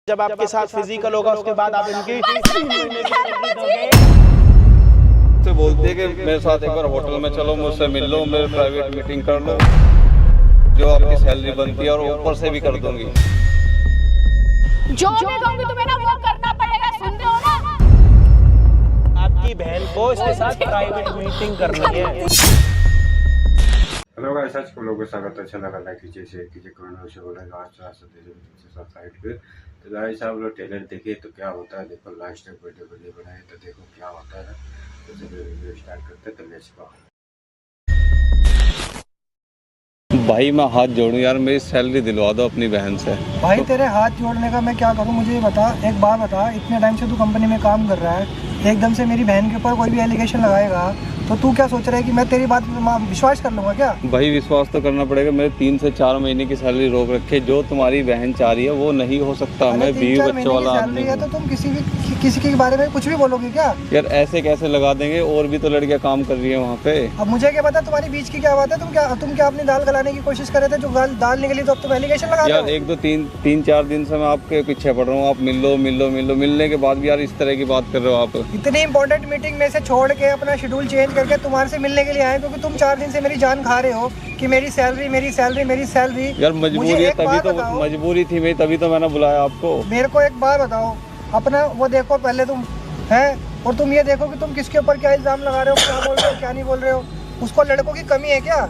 जब आपके साथ फिजिकल होगा उसके बाद आप इनकी से बोलते हैं कि मेरे साथ एक बार होटल में चलो, मुझसे मिल लो, मेरे प्राइवेट मीटिंग कर लो, जो आपकी सैलरी बनती है और ऊपर से भी कर दूंगी। जो मैं कहूंगी तुम्हें ना वो करना पड़ेगा, सुन रहे हो ना? आपकी बहन को इसके साथ प्राइवेट मीटिंग करनी है। हेलो गाइस, आज को लोगों का स्वागत है। अच्छा लगा लाइक कीजिए, शेयर कीजिए, कमेंट में से बोलेगा आज साइड पे। तो गाइस आप लोग ट्रेलर देखिए तो क्या होता है, देखो लास्ट तक वीडियो बनाए तो देखो क्या होता है। तो चलिए वीडियो स्टार्ट करते हैं। तो लेट्स गो। भाई मैं हाथ जोड़ूं यार, मेरी सैलरी दिलवा दो अपनी बहन से। भाई तेरे हाथ जोड़ने का मैं क्या करूं, मुझे ये बता। एक बात बता, इतने टाइम से तू कंपनी में काम कर रहा है, एकदम से मेरी बहन के ऊपर कोई भी एलिगेशन लगाएगा तो तू क्या सोच रहा है कि मैं तेरी बात विश्वास कर लूंगा क्या? भाई विश्वास तो करना पड़ेगा। मेरे 3 से 4 महीने की सैलरी रोक रखे, जो तुम्हारी बहन चाह रही है वो नहीं हो सकता। मैं 20 बच्चों वाला आदमी हूं। तो तुम किसी के बारे में कुछ भी बोलोगे क्या? यार ऐसे कैसे लगा देंगे, और भी तो लड़कियां काम कर रही है वहाँ पे। अब मुझे क्या पता तुम्हारी बीच की क्या बात है। तुम क्या अपनी दाल गलाने की कोशिश कर रहे थे, जो दाल निकली तो अब तुम एलिगेशन लगा रहे हो। यार 1-2-3-4 दिन से मैं आपके पीछे पड़ रहा हूँ, आप मिल लो। मिलने के बाद भी यार इस तरह की बात कर रहे हो आप। इतनी इंपॉर्टेंट मीटिंग में से छोड़ के अपना शेड्यूल चेंज करके तुम्हारे से मिलने के लिए आए, क्योंकि तुम 4 दिन से मेरी जान खा रहे हो कि मेरी सैलरी। यार मजबूरी है, तभी तो मजबूरी थी मेरी, तभी तो मैंने बुलाया आपको। मेरे को एक बात बताओ, अपना वो देखो पहले तुम हैं, और तुम ये देखो कि तुम किसके ऊपर क्या इल्जाम लगा रहे हो, क्या बोल रहे हो, क्या नहीं बोल रहे हो। उसको लड़कों की कमी है क्या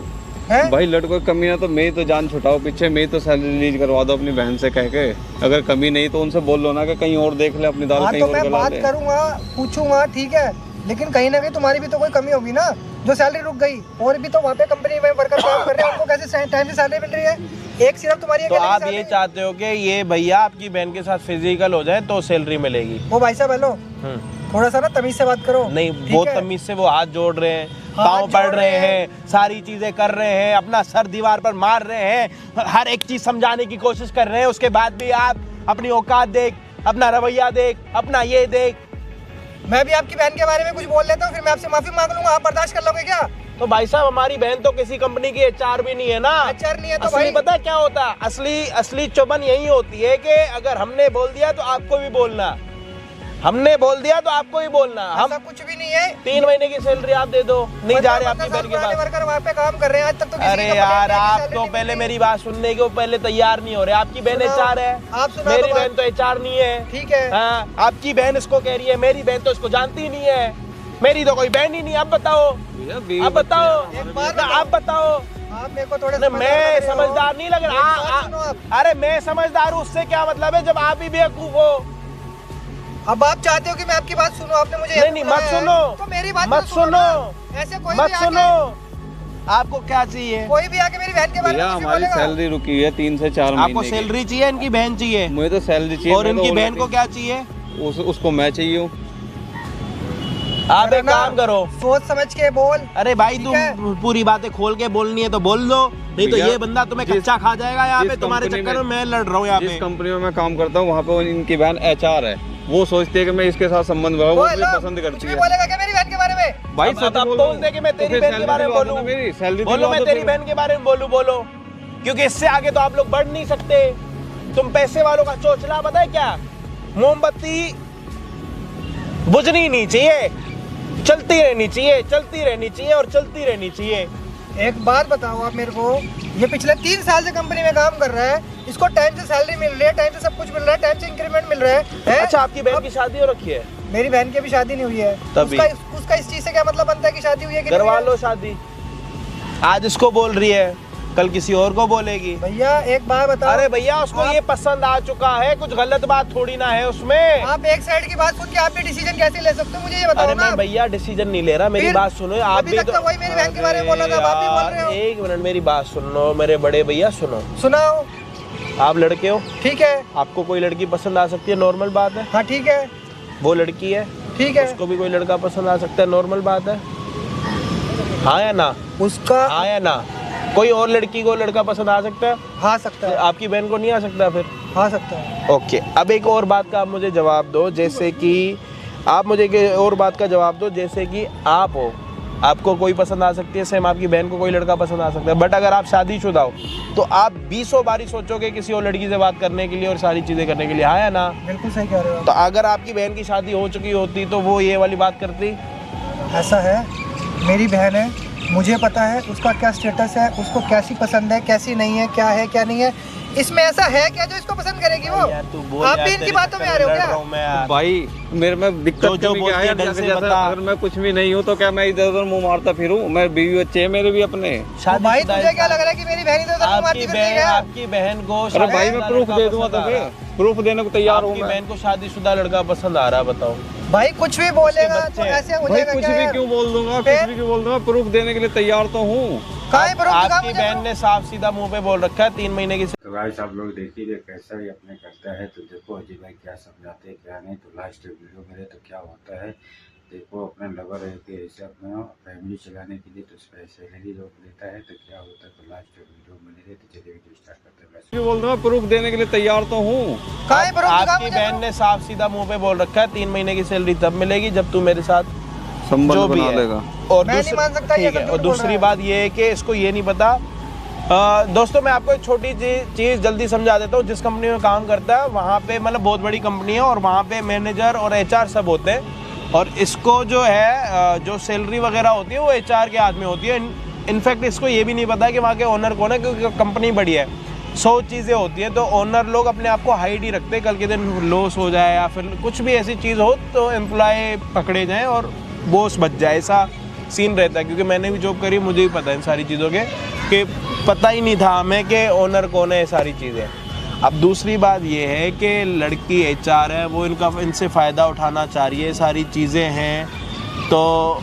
है? भाई लड़कों की कमी ना तो मैं ही तो जान छुटाओ पीछे, मैं ही तो सैलरी रिलीज करवा दो अपनी बहन से कह के। अगर कमी नहीं तो उनसे बोल लो ना कि कहीं और देख ले अपनी दाल, कहीं तो और मैं गला बात ले। करूंगा, पूछूंगा, ठीक है, लेकिन कहीं ना कहीं तुम्हारी भी तो कोई कमी होगी ना, जो सैलरी रुक गई। और भी तो वहाँ पे कंपनी में वर्कर काम कर रहे हैं, उनको कैसे टाइम से सैलरी मिल रही है? एक सिर्फ तुम्हारी तो आप ये चाहते हो कि ये भैया आपकी बहन के साथ फिजिकल हो जाए तो सैलरी मिलेगी? वो भाई साहब हेलो, थोड़ा सा ना तमीज से बात करो। नहीं, वो तमीज से वो हाथ जोड़ रहे हैं, पाँव पड़ रहे हैं, सारी चीजें कर रहे हैं, अपना सर दीवार पर मार रहे हैं, हर एक चीज समझाने की कोशिश कर रहे हैं। उसके बाद भी आप अपनी औकात देख, अपना रवैया देख, अपना ये देख। मैं भी आपकी बहन के बारे में कुछ बोल लेता हूँ, फिर मैं आपसे माफी मांग लूंगा, आप बर्दाश्त कर लोगे क्या? तो भाई साहब हमारी बहन तो किसी कंपनी की HR भी नहीं है ना। HR नहीं है तो असली भाई पता है क्या होता है? असली चुभन यही होती है कि अगर हमने बोल दिया तो आपको भी बोलना, हमने बोल दिया तो आपको ही बोलना। हम कुछ भी नहीं है। 3 महीने की सैलरी आप दे दो, नहीं जा रहे आपकी बहन के पास। वर्कर वहाँ पे काम कर रहे हैं आज तक तो किसी अरे की यार कंपनी आप की तो सैलरी पहले नहीं मेरी बात सुनने को पहले तैयार नहीं हो रहे। आपकी बहन HR है, आप सुना मेरी तो बहन तो HR नहीं है। ठीक है। हाँ, आपकी बहन इसको कह रही है, मेरी बहन तो इसको जानती ही नहीं है। मेरी तो कोई बहन ही नहीं। आप बताओ, आप बताओ, आप बताओ। आप मेरे को थोड़े मैं समझदार नहीं लग रहा। अरे मैं समझदार हूँ, उससे क्या मतलब है जब आप ही बेवकूफ हो? अब आप चाहते हो कि मैं आपकी बात सुनूं, आपने मुझे नहीं मत सुनो, तो मेरी बात मत सुनो, ऐसे कोई मत सुनो। आपको क्या चाहिए? कोई भी आके मेरी बहन के बारे में कुछ भी हमारी बोलेगा? सैलरी रुकी है 3 से 4 महीने आपको सैलरी चाहिए, इनकी बहन चाहिए? मुझे तो सैलरी चाहिए। और इनकी बहन को क्या चाहिए? उसको मैं चाहिए हूँ। आप एक काम करो, सोच समझ के बोल। अरे भाई तुम पूरी बातें खोल के बोलनी है तो बोल दो, नहीं तो ये बंदा तुम्हें कच्चा खा जाएगा यहाँ पे। तुम्हारे चक्कर में मैं लड़ रहा हूँ यहाँ पे। जिस कंपनी में मैं काम करता हूँ वहाँ पे इनकी बहन HR है, वो सोचती है कि मैं इसके साथ संबंध बनाऊं, वो मुझे पसंद करती है। बोलेगा क्या मेरी बहन के बारे में? भाई अब बोल दे कि मैं तेरी बहन के बारे में बोलूं, मेरी सैलरी बोलो मैं तेरी बहन के बारे में बोलो, क्योंकि इससे आगे तो आप लोग बढ़ नहीं सकते। तुम पैसे वालों का चोचला, पता है क्या, मोमबत्ती बुझनी नहीं चाहिए, चलती रहनी चाहिए। एक बात बताओ आप मेरे को, ये पिछले 3 साल से कंपनी में काम कर रहा है, इसको टाइम से सैलरी मिल रही है, टाइम से सब कुछ मिल रहा है, टाइम से इंक्रीमेंट मिल रहा है। अच्छा आपकी बहन की शादी हो रखी है? मेरी बहन की भी शादी नहीं हुई है। उसका इस चीज से क्या मतलब बनता है कि शादी हुई है कि नहीं? करवा लो शादी। आज इसको बोल रही है, कल किसी और को बोलेगी। भैया एक बात बताओ। अरे भैया उसको ये पसंद आ चुका है, कुछ गलत बात थोड़ी ना है उसमें। आप एक साइड की बात सुन के आप भी डिसीजन कैसे ले सकते हो, मुझे ये बताओ ना। अरे मैं भैया डिसीजन नहीं ले रहा, मेरी बात सुनो। आप भी तो वही मेरी बहन के बारे में बोल रहा था, आप भी बोल रहे हो। एक मिनट मेरी बात सुन लो मेरे बड़े भैया, सुनो। सुनाओ। आप लड़के हो, ठीक है, आपको कोई लड़की पसंद आ सकती है, नॉर्मल बात है। हाँ ठीक है। वो लड़की है, ठीक है, उसको भी कोई लड़का पसंद आ सकता है, नॉर्मल बात है। हाँ या ना? उसका हाँ या ना? कोई और लड़की को लड़का पसंद आ सकता है? हाँ सकता है। आपकी बहन को नहीं आ सकता फिर? हाँ सकता है। ओके, अब एक और बात का आप मुझे जवाब दो, जैसे कि आप मुझे एक और बात का जवाब दो, जैसे कि आप हो, आपको कोई पसंद आ सकती है, सेम आपकी बहन को कोई लड़का पसंद आ सकता है। बट अगर आप शादीशुदा हो तो आप 20 बारी सोचोगे किसी और लड़की से बात करने के लिए और सारी चीज़ें करने के लिए, हाँ या ना? बिल्कुल सही कह रहे हो तो अगर आपकी बहन की शादी हो चुकी होती तो वो ये वाली बात करती? ऐसा है, मेरी बहन है, मुझे पता है उसका क्या स्टेटस है, उसको कैसी पसंद है, कैसी नहीं है, क्या है क्या नहीं है। इसमें ऐसा है क्या जो इसको पसंद करेगी वो? यार तू बोल आप यार, भी इनकी तेरे बातों में आ रहे हो लड़ क्या? रहा हूं मैं यार। भाई मेरे में दिक्कत जो कभी क्या बोलती है, है ढंग से जैसा बता। अगर मैं कुछ भी नहीं हूँ तो क्या मैं इधर उधर मुंह मारता फिरूं? मैं बीवी बच्चे हैं मेरे भी अपने। तो भाई तुझे क्या लग रहा है कि मेरी बहन इधर उधर मारती फिरती है? आपकी बहन को अरे भाई मैं प्रूफ दे दूंगा तो फिर प्रूफ देने को तैयार हूँ आपकी मैं। बहन को शादीशुदा लड़का पसंद आ रहा है, बताओ। भाई कुछ भी बोलेगा तो बच्चे। ऐसे हो भाई जाएगा कुछ क्या भी यार? क्यों बोल दूंगा, कुछ फिर? भी क्यों बोल दूंगा, प्रूफ देने के लिए तैयार तो हूँ। कहाँ है प्रूफ? दिखा आपकी मुझे बहन प्रूफ। ने साफ सीधा मुंह पे बोल रखा है 3 महीने की। तो गाइस आप लोग देखिए कैसा ही अपने करता है। तो देखो अजय भाई क्या समझाते हैं क्या नहीं। तो लास्ट वीडियो में तो क्या होता है, देखो अपना लवर है कि ऐसे अपना फैमिली चलाने के लिए तो सैलरी लोग लेता है तो क्या होता है। तो लास्ट वीडियो में ले तो चलिए वीडियो स्टार्ट करते हैं। क्यों बोल दूंगा, प्रूफ देने के लिए तैयार तो हूँ। कहाँ है प्रूफ? दिखा आपकी मुझे बहन प्रूफ। ने साफ सीधा मुंह पे बोल रखा है 3 महीने की सैलरी तब मिलेगी जब तू मेरे साथ संबंध जो भी बना है। लेगा। और मैं नहीं मान सकता, ये ठीक है। तो और झूठ बोल दूसरी रहा है। बात ये है कि इसको ये नहीं पता। दोस्तों मैं आपको एक छोटी चीज़ जल्दी समझा देता हूँ। जिस कंपनी में काम करता है वहाँ पे मतलब बहुत बड़ी कंपनी है और वहाँ पे मैनेजर और HR सब होते हैं। और इसको जो है जो सैलरी वगैरह होती है वो HR के हाथ में होती है। इनफैक्ट इसको ये भी नहीं पता कि वहाँ के ओनर कौन है, क्योंकि कंपनी बड़ी है, 100 चीज़ें होती हैं। तो ओनर लोग अपने आप को हाइड ही रखते हैं, कल के दिन लॉस हो जाए या फिर कुछ भी ऐसी चीज़ हो तो एम्प्लॉय पकड़े जाएँ और बॉस बच जाए, ऐसा सीन रहता है। क्योंकि मैंने भी जॉब करी, मुझे भी पता है इन सारी चीज़ों के, कि पता ही नहीं था हमें कि ओनर कौन है, ये सारी चीज़ें। अब दूसरी बात ये है कि लड़की HR है, वो इनसे फ़ायदा उठाना चाह रही है, सारी चीज़ें हैं, तो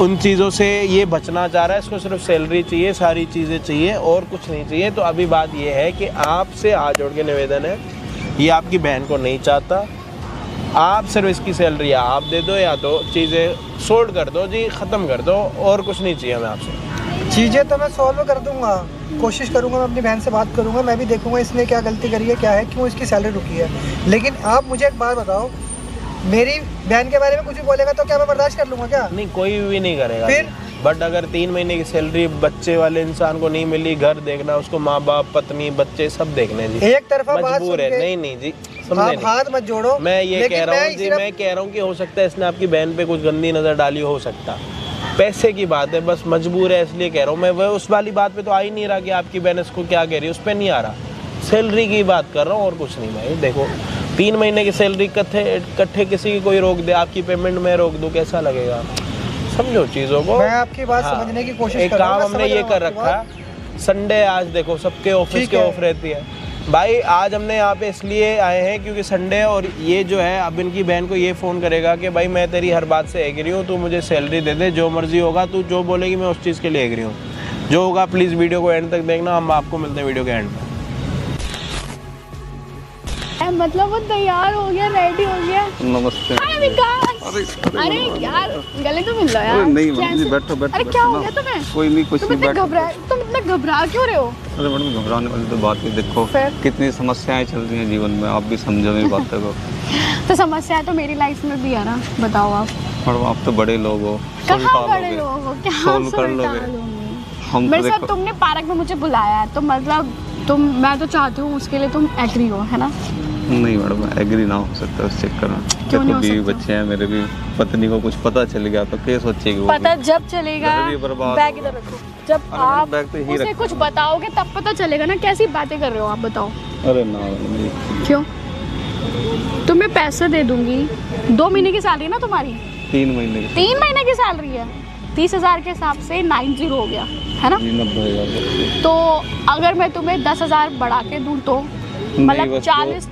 उन चीज़ों से ये बचना चाह रहा है। इसको सिर्फ सैलरी चाहिए, सारी चीज़ें चाहिए और कुछ नहीं चाहिए। तो अभी बात ये है कि आपसे हाथ जोड़ के निवेदन है, ये आपकी बहन को नहीं चाहता, आप सिर्फ इसकी सैलरी आप दे दो या तो चीज़ें सोल्व कर दो जी, ख़त्म कर दो, और कुछ नहीं चाहिए हमें आपसे। चीज़ें तो मैं सॉल्व कर दूंगा, कोशिश करूंगा, मैं अपनी बहन से बात करूंगा, मैं भी देखूंगा इसने क्या गलती करी है, क्या है, क्यों इसकी सैलरी रुकी है। लेकिन आप मुझे एक बात बताओ, मेरी बहन के बारे में कुछ भी बोलेगा तो क्या मैं बर्दाश्त कर लूंगा क्या? नहीं, कोई भी नहीं करेगा। फिर? बट अगर 3 महीने की सैलरी बच्चे वाले इंसान को नहीं मिली, घर देखना, उसको माँ बाप पत्नी बच्चे सब देखने जी, एक तरफा बात मजबूर सुन है। के नहीं जी, समझे आप नहीं। हाथ मत जोड़ो। मैं ये लेकिन कह रहा हूँ जी, सिर्फ- मैं कह रहा हूँ कि हो सकता है इसने आपकी बहन पे कुछ गंदी नज़र डाली हो सकता, पैसे की बात है, बस मजबूर है इसलिए कह रहा हूँ मैं। वह उस वाली बात पे तो आ ही नहीं रहा कि आपकी बहन इसको क्या कह रही है, उस पर नहीं आ रहा, सैलरी की बात कर रहा हूँ और कुछ नहीं। भाई देखो 3 महीने की सैलरी इकट्ठे किसी की कोई रोक दे, आपकी पेमेंट में रोक दूँ, कैसा लगेगा? समझो चीज़ों को। मैं आपकी बात हाँ, समझने की कोशिश एक कर रहा हूँ, काम मैं हमने समझ ये रहा कर हूँ आपकी रखा बात। संडे आज देखो सबके ऑफिस ठीक के है। ऑफ रहती है भाई। आज हमने यहाँ पे इसलिए आए हैं क्योंकि संडे, और ये जो है अब इनकी बहन को ये फ़ोन करेगा कि भाई मैं तेरी हर बात से एग्री हूँ, तू मुझे सैलरी दे दे, जो मर्जी होगा, तू जो बोलेगी मैं उस चीज़ के लिए एग्री हूँ, जो होगा प्लीज़ वीडियो को एंड तक देखना। हम आपको मिलते हैं वीडियो के एंड में। मतलब वो तैयार हो गया, रेडी हो गया। नमस्ते। हाय विकास। अरे यार गले तो मिल लो यार। अरे नहीं क्या मैडम जी, ऐसे- बैठो बैठो। अरे क्या हो गया तुम्हें? कोई नहीं, कुछ तुम नहीं, इतना बैठो। घबरा क्यों रहे हो? अरे मैडम घबराने वाली तो बात ही देखो, फिर? कितनी समस्याएं चल रही हैं जीवन में, आप भी समझो मेरी बातों को। तो समस्या तो मेरी लाइफ में भी है ना, बताओ आप। मैडम आप तो बड़े लोग हो, कहाँ बड़े लोग हो, क्या सोल्व कर सुल्तान लोगे। होंगे? हम तो मेरे साथ देखो तुमने पार्क में मुझे बुलाया है, तो मतलब मैं तो चाहती हूँ उसके लिए तुम एग्री हो, है ना? नहीं मैडम एग्री ना हो सकता उस चक्कर में। क्यों नहीं देखो हो बीवी सकता? बच्चे हैं मेरे भी, पत्नी को कुछ पता चल गया तो क्या सोचेगी वो पता भी? जब चलेगा, घर भी बर्बाद बैग होगा। इधर रखो, जब अरे आप बैग तो यहीं उसे रखा कुछ बताओगे तब पता चलेगा ना। कैसी बातें कर रहे हो आप, बताओ। अरे ना मैडम ये क्यों? तुम्हें पैसे दे दूंगी, 2 महीने की सैलरी ना तुम्हारी, 3 महीने की 3 महीने की सैलरी है, 30,000 के हिसाब से 90 हो गया, है ना? 90,000। तो अगर मैं तुम्हें 10,000 बढ़ा के दूं तो मतलब बस 40,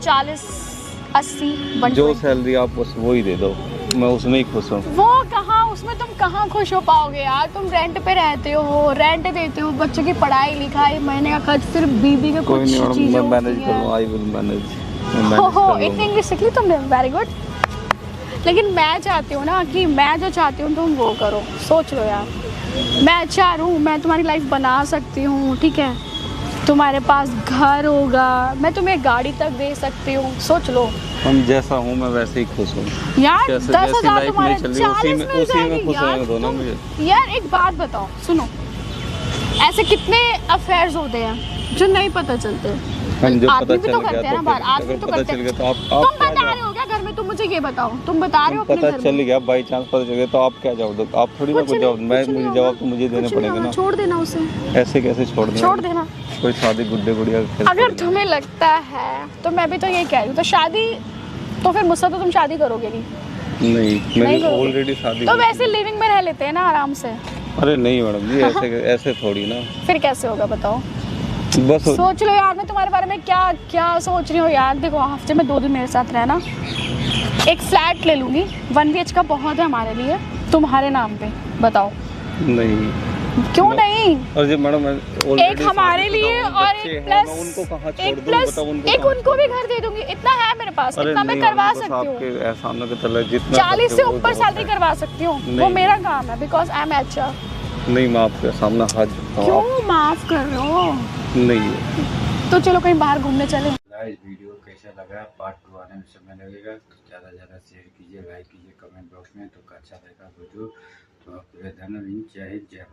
80, जो 120। सैलरी आप बस वो ही दे दो, मैं उसमें ही खुश हूँ। वो कहाँ, उसमें तुम कहाँ खुश हो पाओगे यार? तुम रेंट पे रहते हो, रेंट देते हो, बच्चों की पढ़ाई लिखाई, महीने का खर्च, सिर्फ बीबी के कोई कुछ नहीं मैडम, चीजें मैं मैनेज होती कर हैं। लूँ, आई विल मैनेज। हो इतनी इंग्लिश सीख ली तुमने, वेरी गुड। लेकिन मैं चाहती हूँ ना कि मैं जो चाहती हूँ तुम वो करो, सोच लो यार। मैं अच्छा हूँ, मैं तुम्हारी लाइफ बना सकती हूँ, ठीक है? तुम्हारे पास घर होगा, मैं तुम्हें गाड़ी तक दे सकती हूँ, सोच लो हम जैसा हूँ मैं वैसे ही खुश हूँ। यार। जैसे 10,000 लाइफ तुम्हारे नहीं चल रही, 40 मिल उसी में जाएगी खुश यार। रहने दो ना मुझे। यार एक बात बताओ, सुनो, ऐसे कितने अफेयर्स होते हैं जो नहीं पता चलते। जो आदमी पता भी तो चल करते गया हैं ना बाहर, फिर आदमी अगर तो पता करते चल हैं। गया तो आप तुम क्या बता जाओ? रहे हो क्या घर में? तुम मुझे ये बताओ, तुम बता रहे हो अपने पता घर चल में? गया, बाई चांस पता चल गया तो आप क्या जवाब दो? आप थोड़ी ना कुछ जवाब, मैं मुझे जवाब तो मुझे देने पड़ेंगे ना। छोड़ देना उसे, ऐसे कैसे छोड़ देना? छोड़ देना। कोई शादी गुड्डे गुड़िया अगर तुम्हें लगता है तो मैं भी तो यही कह रही हूँ, तो शादी तो फिर मुझसे तो तुम शादी करोगे नहीं। नहीं, नहीं मेरी करोगे। ऑलरेडी शादी तो हुई वैसे थी। लिविंग में रह लेते हैं ना आराम से। अरे नहीं मैडम जी, ऐसे ऐसे थोड़ी ना। फिर कैसे होगा बताओ? बस सोच लो यार, मैं तुम्हारे बारे में क्या क्या सोच रही हूँ यार। देखो, हफ्ते में 2 दिन मेरे साथ रहना, एक फ्लैट ले लूंगी 1 BH का, बहुत है हमारे लिए, तुम्हारे नाम पे। बताओ नहीं। क्यों नहीं? और जी मैडम एक हमारे लिए और एक प्लस उनको कहाँ छोड़ एक दूँ? प्लस बताओ उनको एक कहाँ उनको भी घर दे दूंगी। इतना है मेरे पास, अरे इतना मैं नहीं, करवा बस सकती हूँ। आपके एहसानों के तले जितना 40 से करते हो वो ऊपर बहुत सैलरी है। करवा सकती हूँ, वो नहीं। मेरा काम है, बिकॉज आई एम HR। नहीं, मैं आपके सामने हाथ जोड़ता हूँ। क्यों माफ कर रहे हो? नहीं, तो चलो कहीं बाहर घूमने चले। गाइस वीडियो कैसा लगा? पार्ट 2 आने में समय लगेगा, तो ज़्यादा से ज़्यादा शेयर कीजिए, लाइक कीजिए कमेंट बॉक्स में। तो अच्छा लगा वीडियो तो आप धन्यवाद। जय हिंद, जय